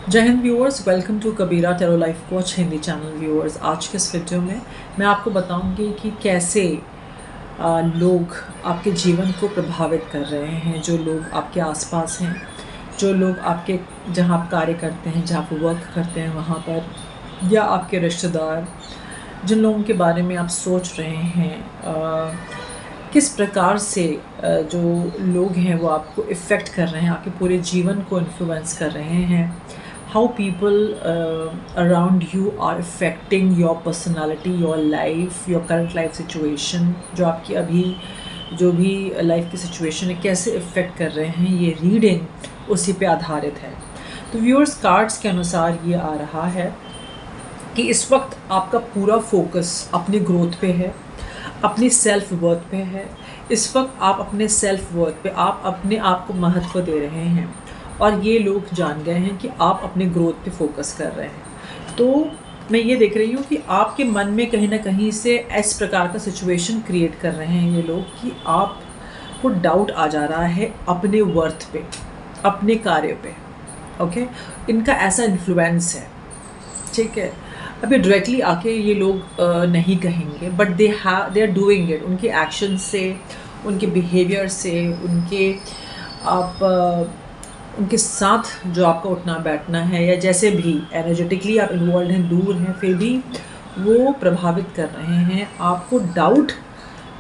जय Hind viewers, welcome to Kabira tarot life coach Hindi channel. Viewers, आज के इस वीडियो में मैं आपको बताऊंगी कि कैसे लोग आपके जीवन को प्रभावित कर रहे हैं। जो लोग आपके आसपास हैं, जो लोग आपके जहां आप कार्य करते हैं, जहां आप वर्क करते हैं वहां पर, या आपके रिश्तेदार, जिन लोगों के बारे में आप सोच रहे हैं, किस प्रकार से जो लोग हैं वो आपको इफ़ेक्ट कर रहे हैं, आपके पूरे जीवन को इन्फ्लुएंस कर रहे हैं। How people around you are affecting your personality, your life, your current life situation. जो आपकी अभी जो भी लाइफ की सिचुएशन है, कैसे इफ़ेक्ट कर रहे हैं, ये रीडिंग उसी पे आधारित है। तो व्यूअर्स, कार्ड्स के अनुसार ये आ रहा है कि इस वक्त आपका पूरा फोकस अपने ग्रोथ पे है, अपनी सेल्फ वर्थ पे है। इस वक्त आप अपने सेल्फ वर्थ पे, आप अपने आप को महत्व दे रहे हैं और ये लोग जान गए हैं कि आप अपने ग्रोथ पे फोकस कर रहे हैं। तो मैं ये देख रही हूँ कि आपके मन में कहीं ना कहीं से इस प्रकार का सिचुएशन क्रिएट कर रहे हैं ये लोग कि आपको डाउट आ जा रहा है अपने वर्थ पे, अपने कार्य पे। ओके, इनका ऐसा इन्फ्लुएंस है, ठीक है। अभी डायरेक्टली आके ये लोग नहीं कहेंगे, but they are doing it. उनके एक्शन से, उनके बिहेवियर से, उनके साथ जो आपका उठना बैठना है, या जैसे भी एनर्जेटिकली आप इन्वॉल्व हैं, दूर हैं, फिर भी वो प्रभावित कर रहे हैं आपको। डाउट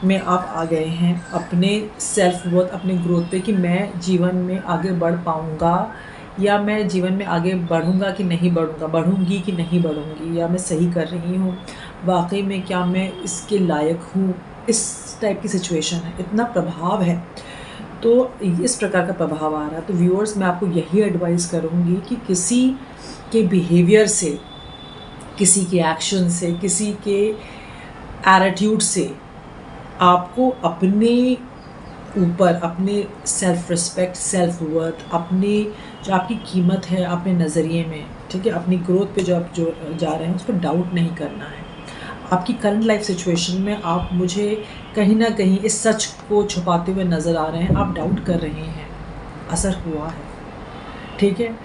में आप आ गए हैं अपने सेल्फ वर्थ, अपने ग्रोथ पे कि मैं जीवन में आगे बढ़ पाऊँगा, या मैं जीवन में आगे बढ़ूंगा कि नहीं बढ़ूंगा, बढ़ूंगी कि नहीं बढ़ूंगी, या मैं सही कर रही हूँ, वाकई में क्या मैं इसके लायक हूँ। इस टाइप की सिचुएशन है, इतना प्रभाव है। तो इस प्रकार का प्रभाव आ रहा है। तो व्यूअर्स, मैं आपको यही एडवाइस करूँगी कि किसी के बिहेवियर से, किसी के एक्शन से, किसी के एटीट्यूड से आपको अपने ऊपर, अपने सेल्फ रिस्पेक्ट, सेल्फ वर्थ, अपने जो आपकी कीमत है अपने नज़रिए में, ठीक है, अपनी ग्रोथ पे जो आप जो जा रहे हैं उस पर डाउट नहीं करना है। आपकी करंट लाइफ सिचुएशन में आप मुझे कहीं ना कहीं इस सच को छुपाते हुए नज़र आ रहे हैं, आप डाउट कर रहे हैं, असर हुआ है, ठीक है।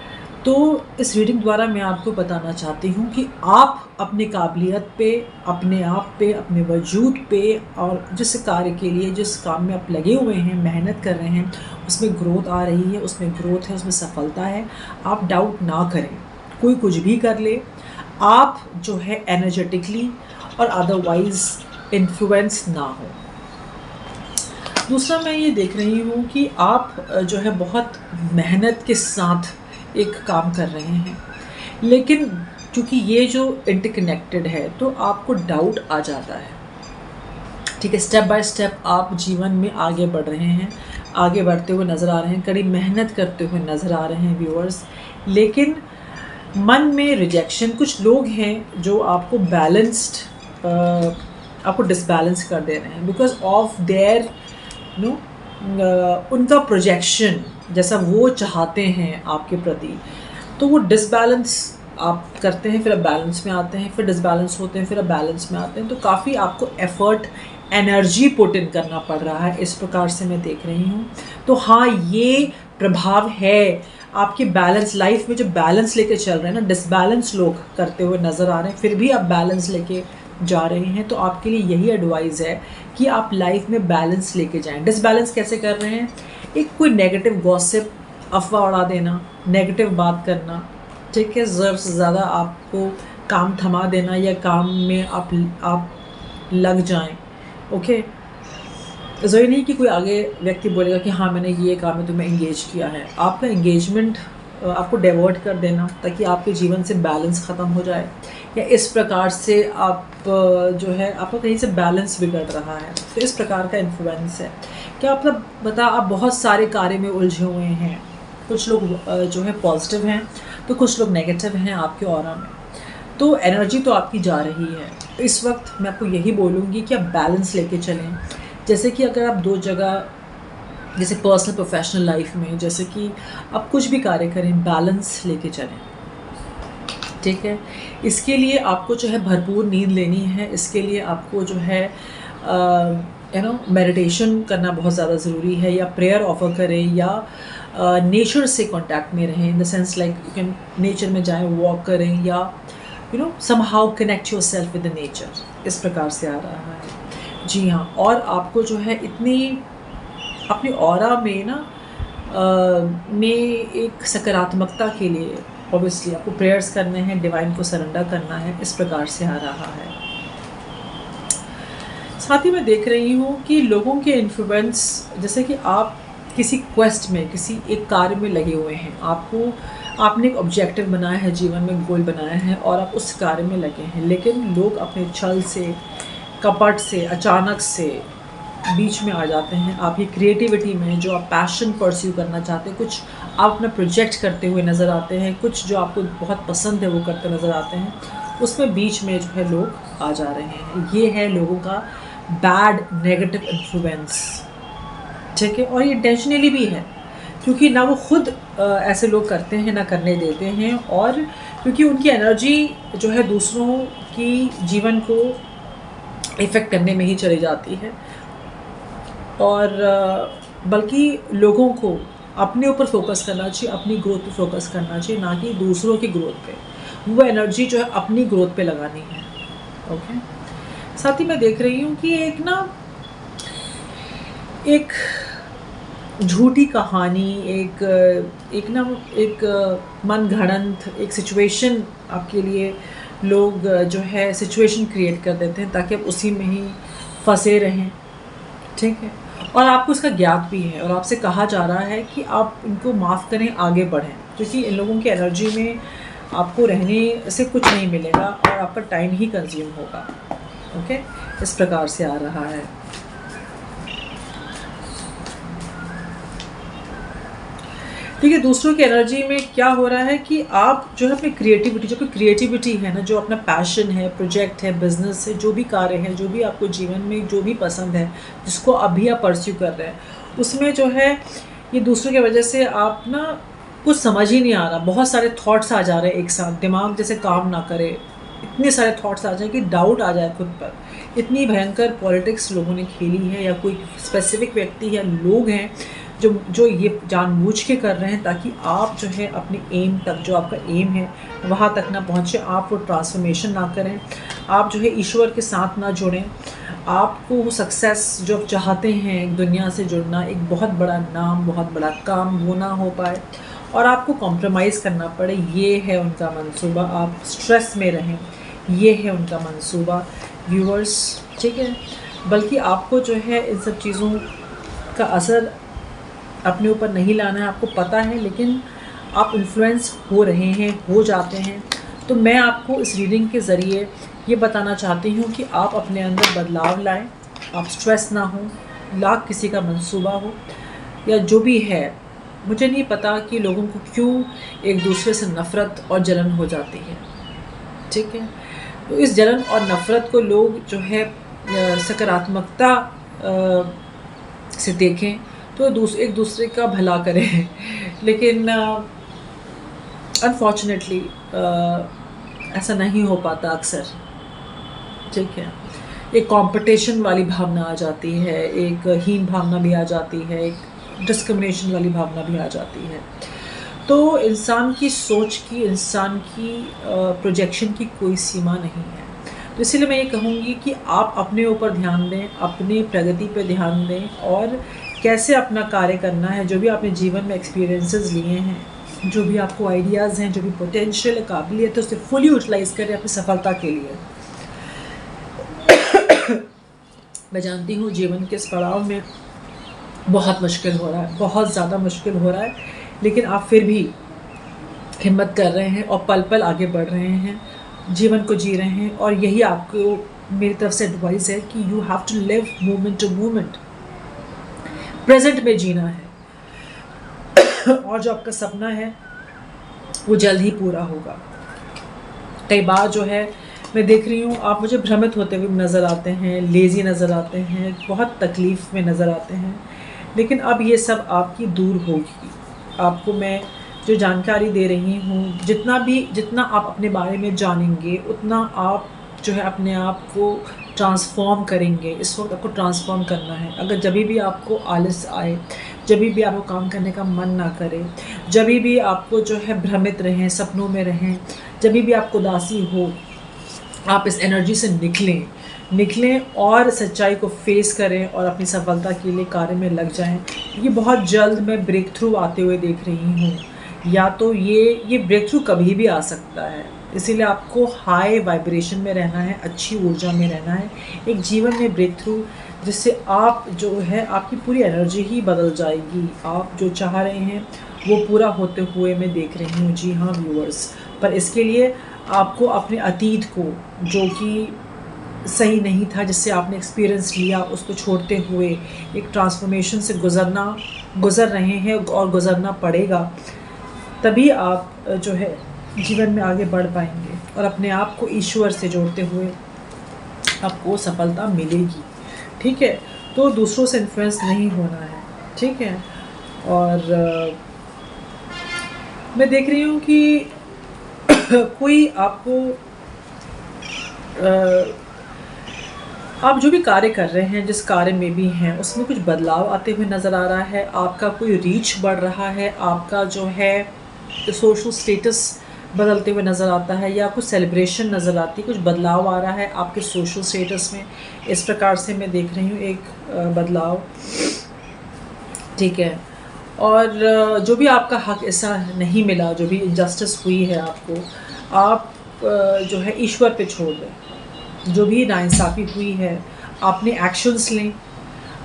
तो इस रीडिंग द्वारा मैं आपको बताना चाहती हूँ कि आप अपने काबिलियत पे, अपने आप पे, अपने वजूद पे, और जिस कार्य के लिए, जिस काम में आप लगे हुए हैं, मेहनत कर रहे हैं, उसमें ग्रोथ आ रही है, उसमें ग्रोथ है, उसमें सफलता है। आप डाउट ना करें, कोई कुछ भी कर ले, आप जो है एनर्जेटिकली और अदरवाइज इन्फ्लुएंस ना हो। दूसरा, मैं ये देख रही हूँ कि आप जो है बहुत मेहनत के साथ एक काम कर रहे हैं, लेकिन क्योंकि ये जो इंटरकनेक्टेड है तो आपको डाउट आ जाता है, ठीक है। स्टेप बाय स्टेप आप जीवन में आगे बढ़ रहे हैं, आगे बढ़ते हुए नज़र आ रहे हैं, कड़ी मेहनत करते हुए नज़र आ रहे हैं व्यूअर्स, लेकिन मन में रिजेक्शन। कुछ लोग हैं जो आपको आपको डिसबैलेंस कर दे रहे हैं बिकॉज ऑफ देयर उनका प्रोजेक्शन, जैसा वो चाहते हैं आपके प्रति। तो वो डिसबैलेंस आप करते हैं, फिर आप बैलेंस में आते हैं, फिर डिसबैलेंस होते हैं, फिर आप बैलेंस में आते हैं। तो काफ़ी आपको एफर्ट, एनर्जी पुट इन करना पड़ रहा है, इस प्रकार से मैं देख रही हूँ। तो हाँ, ये प्रभाव है आपकी बैलेंस लाइफ में। जो बैलेंस लेके चल रहे हैं ना, डिसबैलेंस लोग करते हुए नज़र आ रहे हैं, फिर भी आप बैलेंस लेके जा रहे हैं। तो आपके लिए यही एडवाइस है कि आप लाइफ में बैलेंस लेके जाएं। डिसबैलेंस कैसे कर रहे हैं? एक कोई नेगेटिव गॉसिप, अफवाह उड़ा देना, नेगेटिव बात करना, ठीक है, ज़रूरत से ज़्यादा आपको काम थमा देना, या काम में आप लग जाएं। ओके, ज़रूरी नहीं कि कोई आगे व्यक्ति बोलेगा कि हाँ मैंने ये काम में तुम्हें एंगेज किया है। आपका एंगेजमेंट आपको डाइवर्ट कर देना ताकि आपके जीवन से बैलेंस ख़त्म हो जाए, या इस प्रकार से आप जो है आपका कहीं से बैलेंस बिगड़ रहा है। तो इस प्रकार का इन्फ्लुएंस है। क्या मतलब बता, आप बहुत सारे कार्य में उलझे हुए हैं। कुछ लोग जो है पॉजिटिव हैं, तो कुछ लोग नेगेटिव हैं आपके ऑरा में। तो एनर्जी तो आपकी जा रही है। तो इस वक्त मैं आपको यही बोलूँगी कि आप बैलेंस लेके चलें। जैसे कि अगर आप दो जगह, जैसे पर्सनल प्रोफेशनल लाइफ में, जैसे कि आप कुछ भी कार्य करें, बैलेंस लेके चलें, ठीक है। इसके लिए आपको जो है भरपूर नींद लेनी है। इसके लिए आपको जो है मेडिटेशन करना बहुत ज़्यादा ज़रूरी है, या प्रेयर ऑफर करें, या नेचर से कांटेक्ट में रहें, in the sense like you can nature में जाएं, वॉक करें, या somehow connect your self with the nature, इस प्रकार से आ रहा है। जी हाँ, और आपको जो है इतनी अपनी ऑरा में ना में एक सकारात्मकता के लिए ऑब्वियसली आपको प्रेयर्स करने हैं, डिवाइन को सरेंडर करना है, इस प्रकार से आ रहा है। साथ ही मैं देख रही हूँ कि लोगों के इन्फ्लुएंस, जैसे कि आप किसी क्वेस्ट में, किसी एक कार्य में लगे हुए हैं, आपने एक ऑब्जेक्टिव बनाया है, जीवन में गोल बनाया है और आप उस कार्य में लगे हैं, लेकिन लोग अपने छल से, कपट से, अचानक से बीच में आ जाते हैं। आपकी क्रिएटिविटी में जो आप पैशन परस्यू करना चाहते हैं, कुछ आप अपना प्रोजेक्ट करते हुए नज़र आते हैं, कुछ जो आपको बहुत पसंद है वो करते नज़र आते हैं, उसमें बीच में जो है लोग आ जा रहे हैं। ये है लोगों का बैड नेगेटिव इन्फ्लुएंस, ठीक है। और ये इंटेंशनली भी है, क्योंकि ना वो खुद ऐसे लोग करते हैं, ना करने देते हैं, और क्योंकि उनकी एनर्जी जो है दूसरों की जीवन को इफ़ेक्ट करने में ही चली जाती है, और बल्कि लोगों को अपने ऊपर फोकस करना चाहिए, अपनी ग्रोथ पे फोकस करना चाहिए, ना कि दूसरों की ग्रोथ पे। वो एनर्जी जो है अपनी ग्रोथ पे लगानी है। ओके। साथ ही मैं देख रही हूँ कि एक झूठी कहानी, एक मन घड़ंत एक सिचुएशन आपके लिए लोग जो है सिचुएशन क्रिएट कर देते हैं ताकि आप उसी में ही फंसे रहें, ठीक है। और आपको उसका ज्ञात भी है, और आपसे कहा जा रहा है कि आप इनको माफ़ करें, आगे बढ़ें, क्योंकि इन लोगों की एनर्जी में आपको रहने से कुछ नहीं मिलेगा और आपका टाइम ही कंज्यूम होगा। ओके, इस प्रकार से आ रहा है। ठीक है, दूसरों की एनर्जी में क्या हो रहा है कि आप जो है अपनी क्रिएटिविटी, जो क्रिएटिविटी है ना, जो अपना पैशन है, प्रोजेक्ट है, बिजनेस है, जो भी कार्य है, जो भी आपको जीवन में जो भी पसंद है, जिसको अभी आप परस्यू कर रहे हैं, उसमें जो है ये दूसरों की वजह से आप ना कुछ समझ ही नहीं आ रहा, बहुत सारे थॉट्स आ जा रहे हैं एक साथ, दिमाग जैसे काम ना करे, इतने सारे थॉट्स आ जाए कि डाउट आ जाए खुद पर। इतनी भयंकर पॉलिटिक्स लोगों ने खेली है, या कोई स्पेसिफिक व्यक्ति या लोग हैं जो ये जानबूझ के कर रहे हैं ताकि आप जो है अपने एम तक, जो आपका एम है वहाँ तक ना पहुँचे, आप वो ट्रांसफॉर्मेशन ना करें, आप जो है ईश्वर के साथ ना जुड़ें, आपको वो सक्सेस जो आप चाहते हैं, दुनिया से जुड़ना, एक बहुत बड़ा नाम, बहुत बड़ा काम, वो ना हो पाए और आपको कॉम्प्रोमाइज़ करना पड़े, ये है उनका मंसूबा। आप स्ट्रेस में रहें, ये है उनका मंसूबा व्यूअर्स, ठीक है। बल्कि आपको जो है इन सब चीज़ों का असर अपने ऊपर नहीं लाना है, आपको पता है, लेकिन आप इन्फ्लुएंस हो रहे हैं, हो जाते हैं। तो मैं आपको इस रीडिंग के ज़रिए ये बताना चाहती हूँ कि आप अपने अंदर बदलाव लाएं, आप स्ट्रेस ना हो, लाख किसी का मंसूबा हो या जो भी है, मुझे नहीं पता कि लोगों को क्यों एक दूसरे से नफ़रत और जलन हो जाती है, ठीक है। तो इस जलन और नफ़रत को लोग जो है सकारात्मकता से देखें, तो एक दूसरे का भला करें, लेकिन अनफॉर्चुनेटली ऐसा नहीं हो पाता अक्सर, ठीक है। एक कंपटीशन वाली भावना आ जाती है, एक हीन भावना भी आ जाती है, एक डिस्क्रिमिनेशन वाली भावना भी आ जाती है। तो इंसान की सोच की, इंसान की प्रोजेक्शन की कोई सीमा नहीं है। तो इसलिए मैं ये कहूँगी कि आप अपने ऊपर ध्यान दें, अपनी प्रगति पे ध्यान दें, और कैसे अपना कार्य करना है, जो भी आपने जीवन में एक्सपीरियंसेस लिए हैं, जो भी आपको आइडियाज़ हैं, जो भी पोटेंशियल काबिलियत है, उसे फुली यूटिलाइज़ करें अपनी सफलता के लिए। मैं जानती हूँ जीवन के इस पड़ाव में बहुत मुश्किल हो रहा है, बहुत ज़्यादा मुश्किल हो रहा है, लेकिन आप फिर भी हिम्मत कर रहे हैं और पल पल आगे बढ़ रहे हैं, जीवन को जी रहे हैं। और यही आपको मेरी तरफ से एडवाइस है कि you have to live moment to moment, present में जीना है और जो आपका सपना है वो जल्द ही पूरा होगा। कई बार जो है मैं देख रही हूँ आप मुझे भ्रमित होते हुए नज़र आते हैं, लेज़ी नज़र आते हैं, बहुत तकलीफ़ में नज़र आते हैं, लेकिन अब ये सब आपकी दूर होगी। आपको मैं जो जानकारी दे रही हूँ, जितना आप अपने बारे में जानेंगे, उतना आप जो है अपने आप को ट्रांसफॉर्म करेंगे। इस वक्त आपको ट्रांसफॉर्म करना है। अगर जब भी आपको आलस आए, जब भी आपको काम करने का मन ना करे, जब भी आपको जो है भ्रमित रहें, सपनों में रहें, जब भी आपको उदासी हो, आप इस एनर्जी से निकलें और सच्चाई को फेस करें और अपनी सफलता के लिए कार्य में लग जाएं। ये बहुत जल्द मैं ब्रेक थ्रू आते हुए देख रही हूँ, या तो ये ब्रेक थ्रू कभी भी आ सकता है। इसीलिए आपको हाई वाइब्रेशन में रहना है, अच्छी ऊर्जा में रहना है, एक जीवन में ब्रेक थ्रू, जिससे आप जो है आपकी पूरी एनर्जी ही बदल जाएगी। आप जो चाह रहे हैं वो पूरा होते हुए मैं देख रही हूँ। जी हाँ व्यूअर्स, पर इसके लिए आपको अपने अतीत को, जो कि सही नहीं था, जिससे आपने एक्सपीरियंस लिया, उसको छोड़ते हुए एक ट्रांसफॉर्मेशन से गुज़र रहे हैं और गुज़रना पड़ेगा। तभी आप जो है जीवन में आगे बढ़ पाएंगे और अपने आप को ईश्वर से जोड़ते हुए आपको सफलता मिलेगी। ठीक है, तो दूसरों से इन्फ्लुएंस नहीं होना है। ठीक है, और मैं देख रही हूँ कि कोई आपको आप जो भी कार्य कर रहे हैं, जिस कार्य में भी हैं, उसमें कुछ बदलाव आते हुए नज़र आ रहा है। आपका कोई रीच बढ़ रहा है, आपका जो है सोशल स्टेटस बदलते हुए नज़र आता है, या कुछ सेलिब्रेशन नज़र आती है, कुछ बदलाव आ रहा है आपके सोशल स्टेटस में। इस प्रकार से मैं देख रही हूँ एक बदलाव। ठीक है, और जो भी आपका हक ऐसा नहीं मिला, जो भी इनजस्टिस हुई है आपको, आप जो है ईश्वर पे छोड़ दें। जो भी नाइंसाफ़ी हुई है, आपने एक्शंस लें,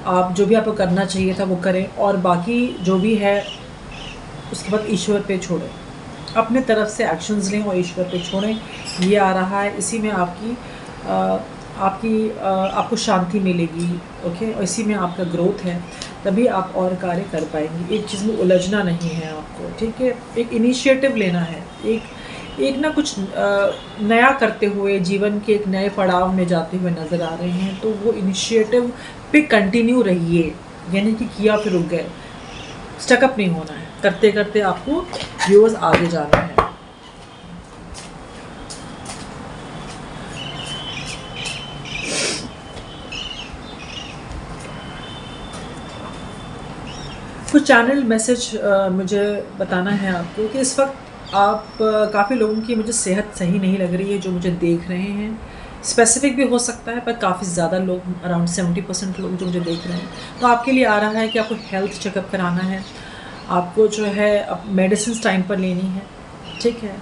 आप जो भी आपको करना चाहिए था वो करें, और बाकी जो भी है उसके बाद ईश्वर पे छोड़ें। अपने तरफ से एक्शंस लें और ईश्वर पे छोड़ें। ये आ रहा है, इसी में आपको शांति मिलेगी। ओके, और इसी में आपका ग्रोथ है, तभी आप और कार्य कर पाएंगे। एक चीज़ में उलझना नहीं है आपको। ठीक है, एक इनिशिएटिव लेना है, एक ना कुछ नया करते हुए जीवन के एक नए पड़ाव में जाते हुए नज़र आ रहे हैं, तो वो इनिशिएटिव पे कंटिन्यू रहिए, यानी कि किया फिर रुक गए, स्टकअप नहीं होना है। करते करते आपको व्यूअर्स आगे जाना है। कुछ चैनल मैसेज मुझे बताना है आपको कि इस वक्त आप काफ़ी लोगों की मुझे सेहत सही नहीं लग रही है, जो मुझे देख रहे हैं। स्पेसिफिक भी हो सकता है, पर काफ़ी ज़्यादा लोग, अराउंड 70% लोग जो मुझे देख रहे हैं, तो आपके लिए आ रहा है कि आपको हेल्थ चेकअप कराना है, आपको जो है मेडिसिन टाइम पर लेनी है। ठीक है,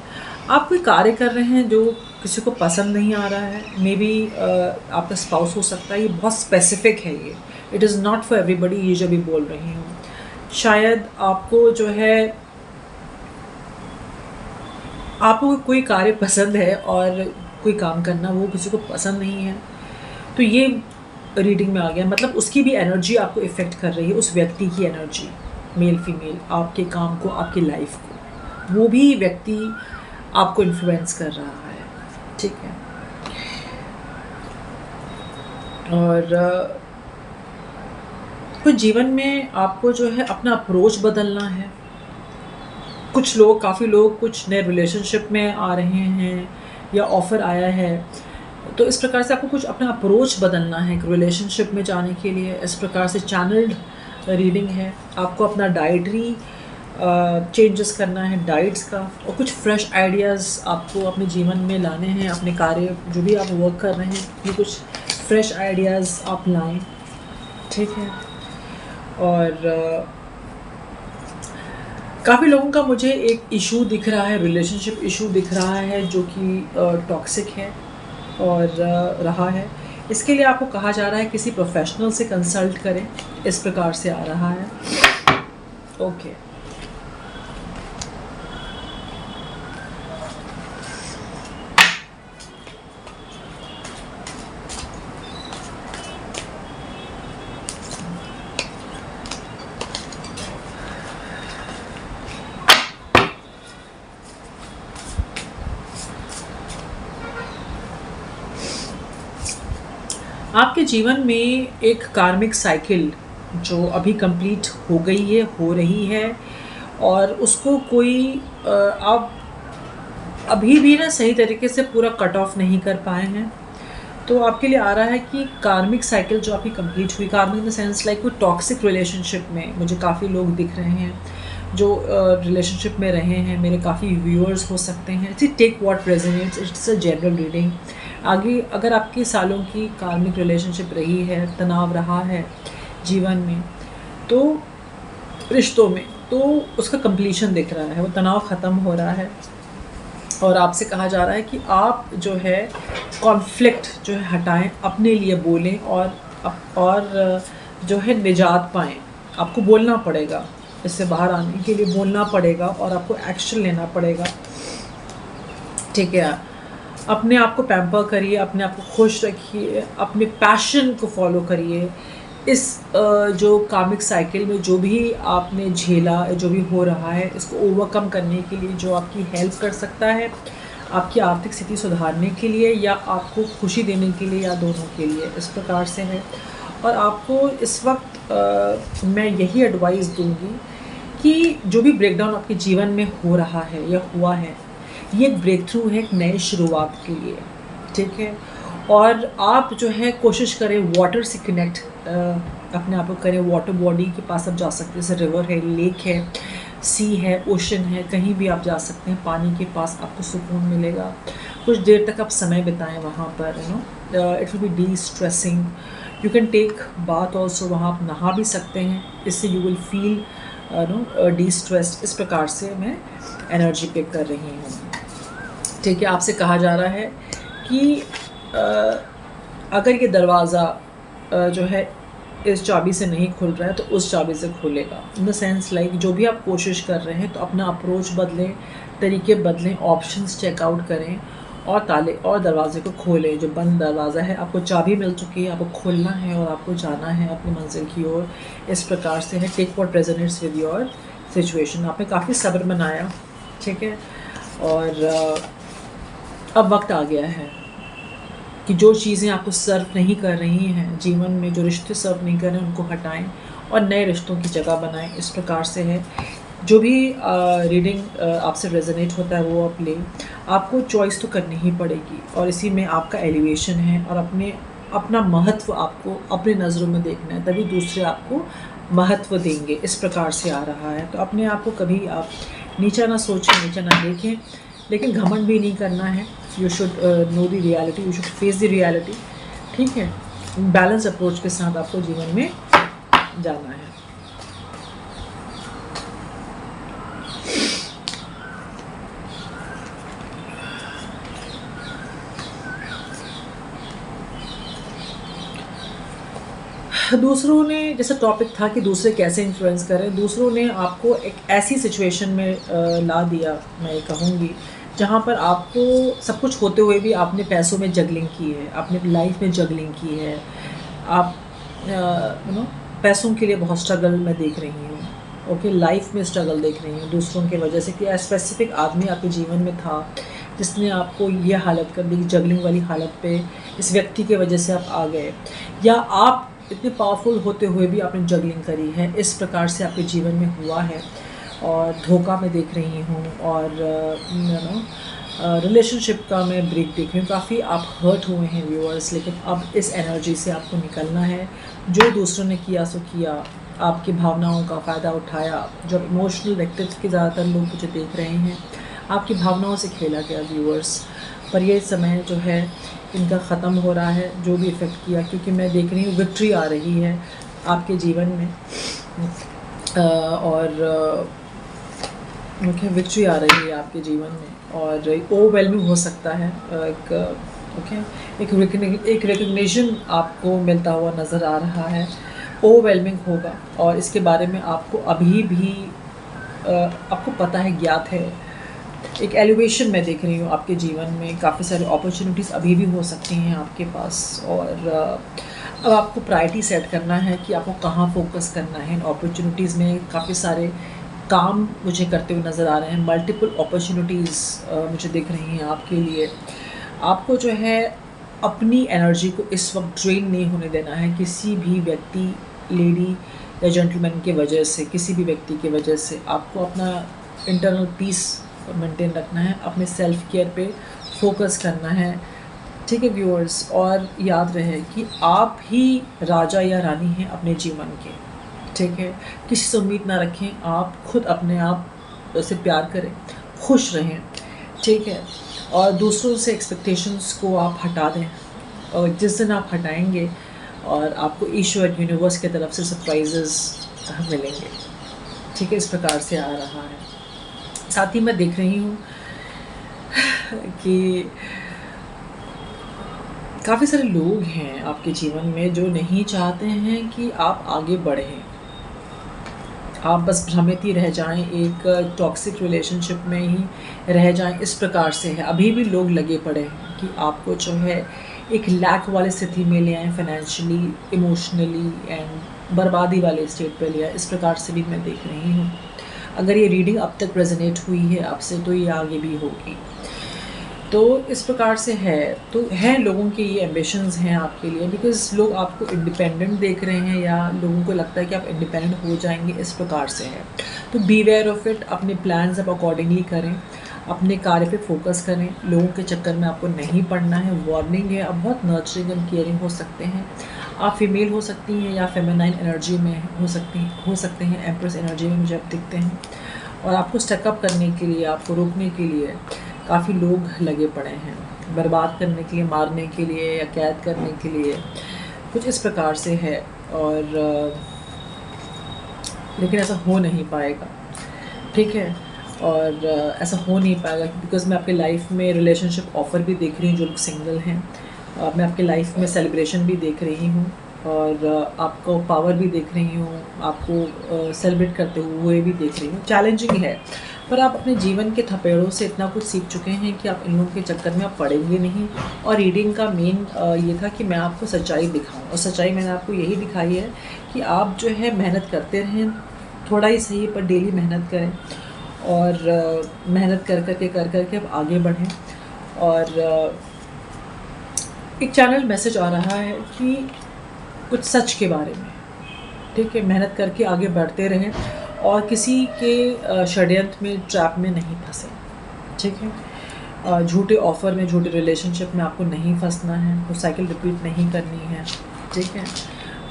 आप कोई कार्य कर रहे हैं जो किसी को पसंद नहीं आ रहा है, मे बी आपका स्पाउस हो सकता है। ये बहुत स्पेसिफिक है, ये it is not for everybody. ये जो भी बोल रही हूँ, शायद आपको जो है आपको कोई कार्य पसंद है और कोई काम करना वो किसी को पसंद नहीं है, तो ये रीडिंग में आ गया। मतलब उसकी भी एनर्जी आपको इफ़ेक्ट कर रही है, उस व्यक्ति की एनर्जी, मेल फीमेल, आपके काम को, आपकी लाइफ को, वो भी व्यक्ति आपको इन्फ्लुएंस कर रहा है। ठीक है, और कुछ जीवन में आपको जो है अपना अप्रोच बदलना है। कुछ लोग, काफ़ी लोग कुछ नए रिलेशनशिप में आ रहे हैं या ऑफ़र आया है, तो इस प्रकार से आपको कुछ अपना अप्रोच बदलना है एक रिलेशनशिप में जाने के लिए। इस प्रकार से चैनल्ड रीडिंग है। आपको अपना डाइटरी चेंजेस करना है, डाइट्स का, और कुछ फ्रेश आइडियाज़ आपको अपने जीवन में लाने हैं। अपने कार्य जो भी आप वर्क कर रहे हैं, ये कुछ फ्रेश आइडियाज़ आप लाएं। ठीक है, और काफ़ी लोगों का मुझे एक इशू दिख रहा है, रिलेशनशिप इशू दिख रहा है, जो कि टॉक्सिक है और रहा है। इसके लिए आपको कहा जा रहा है किसी प्रोफेशनल से कंसल्ट करें। इस प्रकार से आ रहा है। ओके, आपके जीवन में एक कार्मिक साइकिल जो अभी कंप्लीट हो गई है, हो रही है, और उसको कोई आप अभी भी ना सही तरीके से पूरा कट ऑफ नहीं कर पाए हैं। तो आपके लिए आ रहा है कि कार्मिक साइकिल जो आपकी कंप्लीट हुई, कार्मिक इन द सेंस लाइक कोई टॉक्सिक रिलेशनशिप में मुझे काफ़ी लोग दिख रहे हैं जो रिलेशनशिप में रहे हैं, मेरे काफ़ी व्यूअर्स हो सकते हैं। It's take what resonates, it's a general reading. आगे अगर आपकी सालों की कार्मिक रिलेशनशिप रही है, तनाव रहा है जीवन में, तो रिश्तों में, तो उसका कंप्लीशन दिख रहा है, वो तनाव ख़त्म हो रहा है। और आपसे कहा जा रहा है कि आप जो है कॉन्फ्लिक्ट जो है हटाएं, अपने लिए बोलें और जो है निजात पाएं। आपको बोलना पड़ेगा, इससे बाहर आने के लिए बोलना पड़ेगा और आपको एक्शन लेना पड़ेगा। ठीक है, अपने आप को पैम्पर करिए, अपने आप को खुश रखिए, अपने पैशन को फॉलो करिए। इस जो कार्मिक साइकिल में जो भी आपने झेला, जो भी हो रहा है, इसको ओवरकम करने के लिए जो आपकी हेल्प कर सकता है, आपकी आर्थिक स्थिति सुधारने के लिए या आपको खुशी देने के लिए या दोनों के लिए, इस प्रकार से है। और आपको इस वक्त मैं यही एडवाइस दूंगी कि जो भी ब्रेकडाउन आपके जीवन में हो रहा है या हुआ है, ये एक ब्रेक थ्रू है एक नई शुरुआत के लिए। ठीक है, और आप जो है कोशिश करें वाटर से कनेक्ट अपने आप को करें। वाटर बॉडी के पास आप जा सकते हैं, जैसे रिवर है, लेक है, सी है, ओशन है, कहीं भी आप जा सकते हैं। पानी के पास आपको सुकून मिलेगा। कुछ देर तक आप समय बिताएं वहाँ पर, you know, it will be destressing. You can take bath also, वहाँ आप नहा भी सकते हैं, इससे you will feel no destressed. इस प्रकार से मैं एनर्जी पिक कर रही हूँ। ठीक है, आपसे कहा जा रहा है कि अगर ये दरवाज़ा जो है इस चाबी से नहीं खुल रहा है तो उस चाबी से खुलेगा। इन द सेंस लाइक जो भी आप कोशिश कर रहे हैं तो अपना अप्रोच बदलें, तरीके बदलें, ऑप्शंस चेकआउट करें और ताले और दरवाजे को खोलें। जो बंद दरवाज़ा है, आपको चाबी मिल चुकी है, आपको खोलना है और आपको जाना है अपनी मंजिल की ओर। इस प्रकार से है, take what resonates with your situation. आपने काफ़ी सब्र बनाया, ठीक है, और अब वक्त आ गया है कि जो चीज़ें आपको सर्व नहीं कर रही हैं जीवन में, जो रिश्ते सर्व नहीं कर रहे हैं, उनको हटाएं और नए रिश्तों की जगह बनाएं। इस प्रकार से है। जो भी रीडिंग आपसे रेजोनेट होता है वो आप लें। आपको चॉइस तो करनी ही पड़ेगी और इसी में आपका एलिवेशन है और अपना महत्व आपको अपनी नज़रों में देखना है, तभी दूसरे आपको महत्व देंगे। इस प्रकार से आ रहा है। तो अपने आप को कभी आप नीचा ना सोचें, नीचा ना देखें, लेकिन घमंड भी नहीं करना है। You should know the reality, you should face the reality. ठीक है, बैलेंस अप्रोच के साथ आपको जीवन में जाना है। दूसरों ने, जैसा टॉपिक था कि दूसरे कैसे इन्फ्लुएंस करें, दूसरों ने आपको एक ऐसी सिचुएशन में ला दिया, मैं ये कहूँगी, जहाँ पर आपको सब कुछ होते हुए भी आपने पैसों में जगलिंग की है, आपने लाइफ में जगलिंग की है। आप यू नो पैसों के लिए बहुत स्ट्रगल मैं देख रही हूँ। ओके, लाइफ में स्ट्रगल देख रही हूँ दूसरों की वजह से, कि स्पेसिफिक आदमी आपके जीवन में था जिसने आपको ये हालत कर दी, जगलिंग वाली हालत पे इस व्यक्ति की वजह से आप आ गए, या आप इतने पावरफुल होते हुए भी आपने जगलिंग करी है। इस प्रकार से आपके जीवन में हुआ है और धोखा मैं देख रही हूँ और यू नो रिलेशनशिप का मैं ब्रेक देख रही हूँ। काफ़ी आप हर्ट हुए हैं व्यूअर्स, लेकिन अब इस एनर्जी से आपको निकलना है। जो दूसरों ने किया सो किया, आपकी भावनाओं का फ़ायदा उठाया। जो इमोशनल व्यक्तित्व के ज़्यादातर लोग मुझे देख रहे हैं, आपकी भावनाओं से खेला गया व्यूअर्स। पर ये समय जो है इनका ख़त्म हो रहा है, जो भी इफ़ेक्ट किया, क्योंकि मैं देख रही हूँ विक्ट्री आ रही है आपके जीवन में और विक्ट्री आ रही है आपके जीवन में और ओवरवेलमिंग हो सकता है। एक रिकग्निशन आपको मिलता हुआ नज़र आ रहा है। ओवरवेलमिंग होगा और इसके बारे में आपको अभी भी आपको पता है, ज्ञात है। एक एलिवेशन मैं देख रही हूँ आपके जीवन में, काफ़ी सारी अपॉर्चुनिटीज़ अभी भी हो सकती हैं आपके पास। और अब आपको प्रायोरिटी सेट करना है कि आपको कहाँ फोकस करना है। इन अपॉर्चुनिटीज़ में काफ़ी सारे काम मुझे करते हुए नज़र आ रहे हैं। मल्टीपल अपॉर्चुनिटीज़ मुझे दिख रही हैं आपके लिए। आपको जो है अपनी एनर्जी को इस वक्त ड्रेन नहीं होने देना है किसी भी व्यक्ति, लेडी या जेंटलमैन की वजह से, किसी भी व्यक्ति की वजह से। आपको अपना इंटरनल पीस मेंटेन रखना है, अपने सेल्फ केयर पे फोकस करना है। ठीक है व्यूअर्स, और याद रहे कि आप ही राजा या रानी हैं अपने जीवन के। ठीक है, किसी से उम्मीद ना रखें, आप खुद अपने आप से प्यार करें, खुश रहें। ठीक है, और दूसरों से एक्सपेक्टेशंस को आप हटा दें, और जिस दिन आप हटाएंगे और आपको ईश्वर यूनिवर्स की तरफ से सरप्राइजेस मिलेंगे। ठीक है, इस प्रकार से आ रहा है। साथ ही मैं देख रही हूँ कि काफ़ी सारे लोग हैं आपके जीवन में जो नहीं चाहते हैं कि आप आगे बढ़ें, आप बस भ्रमित ही रह जाएं, एक टॉक्सिक रिलेशनशिप में ही रह जाएं। इस प्रकार से है, अभी भी लोग लगे पड़े हैं कि आपको जो है एक लैक वाली स्थिति में ले आएँ, फाइनेंशियली, इमोशनली एंड बर्बादी वाले स्टेट पे ले आए। इस प्रकार से भी मैं देख रही हूँ। अगर ये रीडिंग अब तक रेजोनेट हुई है आपसे तो ये आगे भी होगी। तो इस प्रकार से है, तो है लोगों के ये एम्बिशंस हैं आपके लिए, बिकॉज़ लोग आपको इंडिपेंडेंट देख रहे हैं या लोगों को लगता है कि आप इंडिपेंडेंट हो जाएंगे। इस प्रकार से है, तो बी वेयर ऑफ इट। अपने प्लान्स आप अकॉर्डिंगली करें, अपने कार्य पे फोकस करें, लोगों के चक्कर में आपको नहीं पड़ना है। वार्निंग है, आप बहुत नर्चरिंग एंड केयरिंग हो सकते हैं। आप फीमेल हो सकती हैं या फेमिनाइन एनर्जी में हो सकते हैं, एम्प्रेस एनर्जी में मुझे आप दिखते हैं। और आपको स्टकअप करने के लिए, आपको रोकने के लिए काफ़ी लोग लगे पड़े हैं, बर्बाद करने के लिए, मारने के लिए या कैद करने के लिए, कुछ इस प्रकार से है। और लेकिन ऐसा हो नहीं पाएगा। ठीक है, और ऐसा हो नहीं पाएगा बिकॉज़ मैं आपके लाइफ में रिलेशनशिप ऑफ़र भी देख रही हूँ जो लोग सिंगल हैं। मैं आपके लाइफ में सेलिब्रेशन भी देख रही हूँ, और आपको पावर भी देख रही हूँ, आपको सेलिब्रेट करते हुए भी देख रही हूँ। चैलेंजिंग है, पर आप अपने जीवन के थपेड़ों से इतना कुछ सीख चुके हैं कि आप इन लोगों के चक्कर में आप पड़ेंगे नहीं। और रीडिंग का मेन ये था कि मैं आपको सच्चाई दिखाऊं, और सच्चाई मैंने आपको यही दिखाई है कि आप जो है मेहनत करते रहें, थोड़ा ही सही पर डेली मेहनत करें, और मेहनत कर करके आप आगे बढ़ें। और एक चैनल मैसेज आ रहा है कि कुछ सच के बारे में। ठीक है, मेहनत करके आगे बढ़ते रहें और किसी के षड्यंत्र में, ट्रैप में नहीं फंसे। ठीक है, झूठे ऑफ़र में, झूठे रिलेशनशिप में आपको नहीं फंसना है, वो साइकिल रिपीट नहीं करनी है। ठीक है,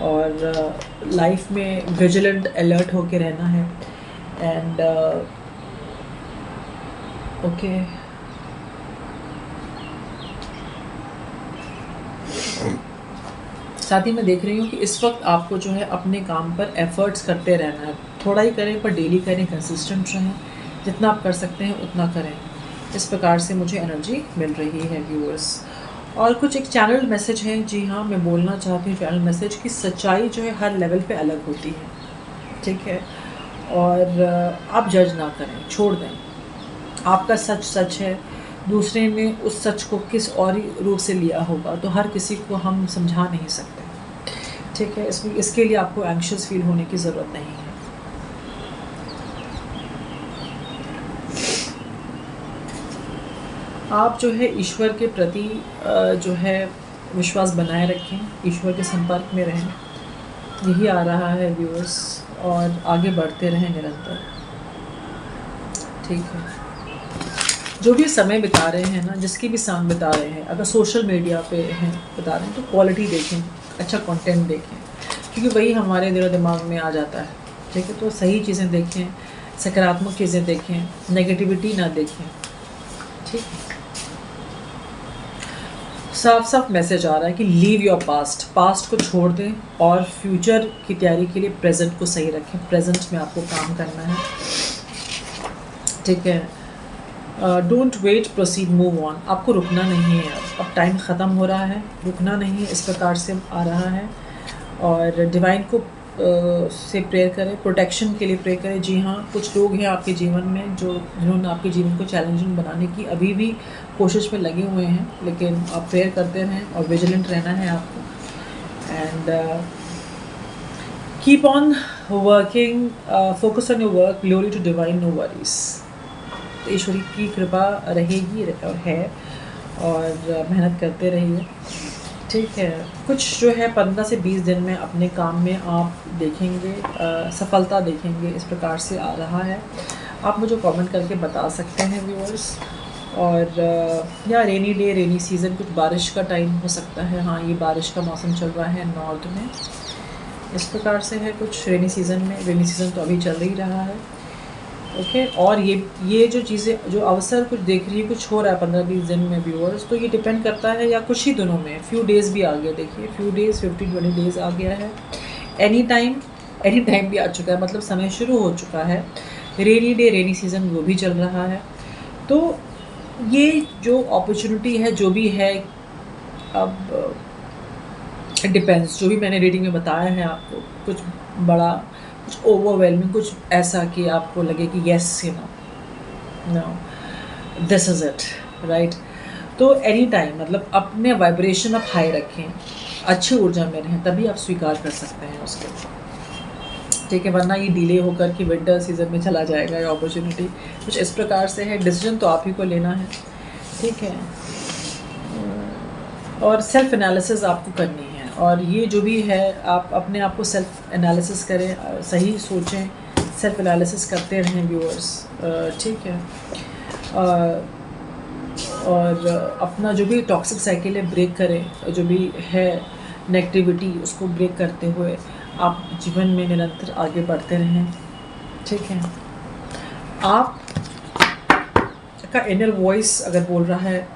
और लाइफ में विजिलेंट अलर्ट होके रहना है। एंड ओके, साथ ही मैं देख रही हूँ कि इस वक्त आपको जो है अपने काम पर एफ़र्ट्स करते रहना है। थोड़ा ही करें पर डेली करें, कंसिस्टेंट रहें, जितना आप कर सकते हैं उतना करें। इस प्रकार से मुझे एनर्जी मिल रही है व्यूअर्स। और कुछ एक चैनल मैसेज है, जी हाँ, मैं बोलना चाहती हूँ चैनल मैसेज की सच्चाई जो है हर लेवल पे अलग होती है। ठीक है, और आप जज ना करें, छोड़ दें। आपका सच सच है, दूसरे ने उस सच को किस और ही रूप से लिया होगा, तो हर किसी को हम समझा नहीं सकते। ठीक है, इसके लिए आपको एंग्शियस फील होने की ज़रूरत नहीं है। आप जो है ईश्वर के प्रति जो है विश्वास बनाए रखें, ईश्वर के संपर्क में रहें, यही आ रहा है व्यूअर्स, और आगे बढ़ते रहें निरंतर। ठीक है, जो भी समय बिता रहे हैं ना, जिसकी भी समय बिता रहे हैं, अगर सोशल मीडिया पे हैं बिता रहे हैं तो क्वालिटी देखें, अच्छा कंटेंट देखें, क्योंकि वही हमारे दिलो दिमाग में आ जाता है। ठीक है, तो सही चीज़ें देखें, सकारात्मक चीज़ें देखें, नेगेटिविटी ना देखें। ठीक है, साफ साफ मैसेज आ रहा है कि लीव योर पास्ट को छोड़ दें और फ्यूचर की तैयारी के लिए प्रेजेंट को सही रखें। प्रेजेंट में आपको काम करना है। ठीक है, don't wait, proceed, move on. आपको रुकना नहीं है, अब टाइम ख़त्म हो रहा है, रुकना नहीं है। इस प्रकार से आ रहा है, और डिवाइन को से प्रेयर करें, प्रोटेक्शन के लिए प्रेयर करें। जी हाँ, कुछ लोग हैं आपके जीवन में जिन्होंने आपके जीवन को चैलेंजिंग बनाने की अभी भी कोशिश में लगे हुए हैं, लेकिन आप प्रेयर करते रहें और विजिलेंट रहना है आपको। And keep on working, focus on your work, glory to divine, no worries. ईश्वरी की कृपा रहेगी और है, और मेहनत करते रहिए। ठीक है, कुछ जो है 15 से 20 दिन में अपने काम में आप देखेंगे, सफलता देखेंगे। इस प्रकार से आ रहा है। आप मुझे कमेंट करके बता सकते हैं व्यूअर्स। और या रेनी डे, रेनी सीज़न, कुछ बारिश का टाइम हो सकता है। हाँ, ये बारिश का मौसम चल रहा है नॉर्थ में, इस प्रकार से है कुछ रेनी सीज़न में। रेनी सीज़न तो अभी चल ही रहा है। ओके, और ये जो चीज़ें, जो अवसर कुछ देख रही है, कुछ हो रहा है 15-20 दिन में व्यूअर्स, तो ये डिपेंड करता है, या कुछ ही दिनों में, फ्यू डेज़ भी आ गया, देखिए फ्यू डेज़, 15-20 डेज़ आ गया है। एनी टाइम भी आ चुका है, मतलब समय शुरू हो चुका है। रेनी डे, रेनी सीज़न वो भी चल रहा है। तो ये जो अपॉर्चुनिटी है, जो भी है, अब इट डिपेंड्स, जो भी मैंने रीडिंग में बताया है आपको, कुछ बड़ा, कुछ ओवरवेलमिंग, कुछ ऐसा कि आपको लगे कि yes, you know this is it, right. तो एनी टाइम, मतलब अपने वाइब्रेशन आप हाई रखें, अच्छी ऊर्जा में रहें, तभी आप स्वीकार कर सकते हैं उसको, ठीक है। वरना ये डिले होकर कि विंटर सीज़न में चला जाएगा ये अपॉर्चुनिटी। कुछ इस प्रकार से है। डिसीजन तो आप ही को लेना है, ठीक है। और सेल्फ एनालिसिस आपको करनी है, और ये जो भी है, आप अपने आप को सेल्फ एनालिसिस करें, सही सोचें, सेल्फ एनालिसिस करते रहें व्यूअर्स, ठीक है। और अपना जो भी टॉक्सिक साइकिल है ब्रेक करें, जो भी है नेगेटिविटी, उसको ब्रेक करते हुए आप जीवन में निरंतर आगे बढ़ते रहें, ठीक है। आप का इनर वॉइस अगर बोल रहा है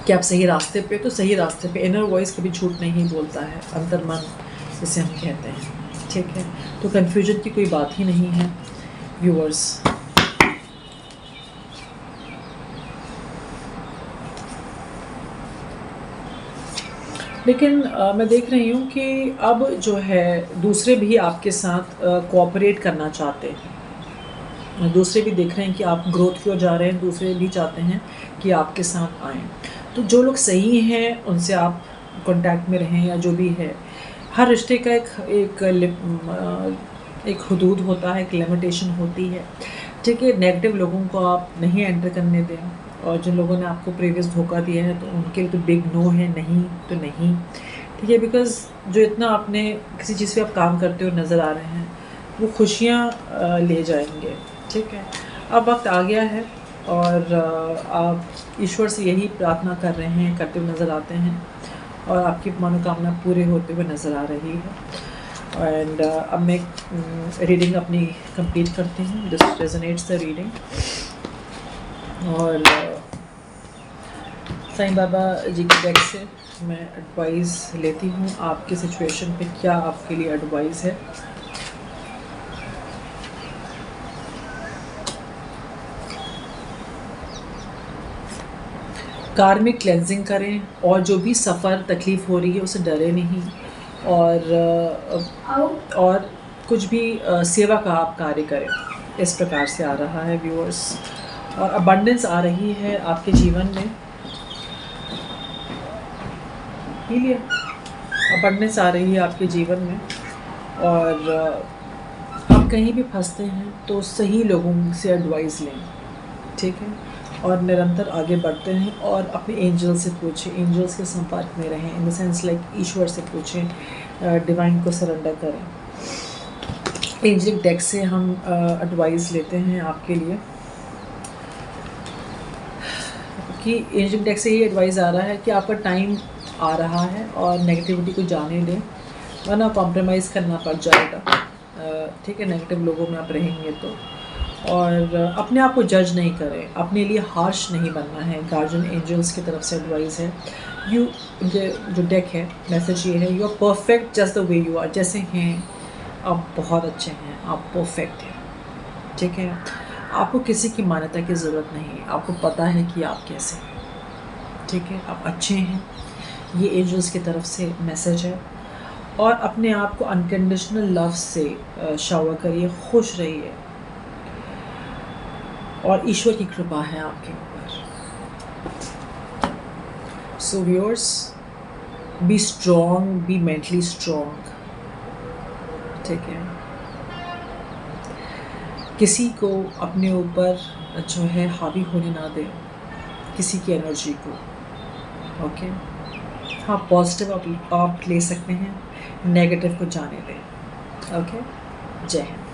कि आप सही रास्ते पे, तो सही रास्ते पे। इनर वॉइस कभी झूठ नहीं बोलता है, अंतर्मन जिसे हम कहते हैं, ठीक है। तो कन्फ्यूजन की कोई बात ही नहीं है व्यूअर्स। लेकिन मैं देख रही हूँ कि अब जो है दूसरे भी आपके साथ कोऑपरेट करना चाहते हैं। दूसरे भी देख रहे हैं कि आप ग्रोथ की ओर जा रहे हैं, दूसरे भी चाहते हैं कि आपके साथ आएँ। तो जो लोग सही हैं उनसे आप कांटेक्ट में रहें, या जो भी है। हर रिश्ते का एक हुदूद होता है, एक लिमिटेशन होती है, ठीक है। नेगेटिव लोगों को आप नहीं एंटर करने दें, और जिन लोगों ने आपको प्रीवियस धोखा दिया है तो उनके लिए तो बिग नो है, नहीं तो नहीं, ठीक है। बिकॉज़ जो इतना आपने किसी चीज़ पे आप काम करते हुए नज़र आ रहे हैं, वो खुशियाँ ले जाएंगे, ठीक है। अब वक्त आ गया है, और आप ईश्वर से यही प्रार्थना कर रहे हैं, करते हुए नज़र आते हैं, और आपकी मनोकामना पूरे होते हुए नज़र आ रही है। एंड अब मैं रीडिंग अपनी कंप्लीट करती हूँ। This resonates the reading. और साईं बाबा जी की डेक से मैं एडवाइस लेती हूँ, आपके सिचुएशन पे क्या आपके लिए एडवाइस है। कार्मिक क्लेंजिंग करें, और जो भी सफ़र तकलीफ़ हो रही है उसे डरे नहीं, और कुछ भी सेवा का आप कार्य करें, इस प्रकार से आ रहा है व्यूअर्स। और अबंडेंस आ रही है आपके जीवन में, पी लिया। अबंडेंस आ रही है आपके जीवन में, और आप कहीं भी फंसते हैं तो सही लोगों से एडवाइस लें, ठीक है। और निरंतर आगे बढ़ते हैं, और अपने एंजल से पूछें, एंजल्स के संपर्क में रहें, इन द सेंस लाइक ईश्वर से पूछें, डिवाइन को सरेंडर करें। एंजलिक डेक से हम एडवाइस लेते हैं आपके लिए, कि एंजलिक डेक से ये एडवाइस आ रहा है कि आपका टाइम आ रहा है, और नेगेटिविटी को जाने दें, वरना कॉम्प्रोमाइज़ करना पड़ जाएगा, ठीक है। नेगेटिव लोगों में आप रहेंगे तो। और अपने आप को जज नहीं करें, अपने लिए हार्श नहीं बनना है। गार्जियन एंजल्स की तरफ से एडवाइस है, जो डेक है, मैसेज ये है, you are perfect just the way you are. जैसे हैं आप बहुत अच्छे हैं, आप परफेक्ट हैं, ठीक है। आपको किसी की मान्यता की ज़रूरत नहीं, आपको पता है कि आप कैसे हैं, ठीक है। आप अच्छे हैं, ये एंजल्स की तरफ से मैसेज है। और अपने आप को अनकंडीशनल लव से शावर करिए, खुश रहिए, और ईश्वर की कृपा है आपके ऊपर। So viewers, be strong, be mentally strong, ठीक है। किसी को अपने ऊपर जो है हावी होने ना दें, किसी की एनर्जी को, ओके। हाँ, पॉजिटिव आप ले सकते हैं, नेगेटिव को जाने दें, ओके। जय हिंद।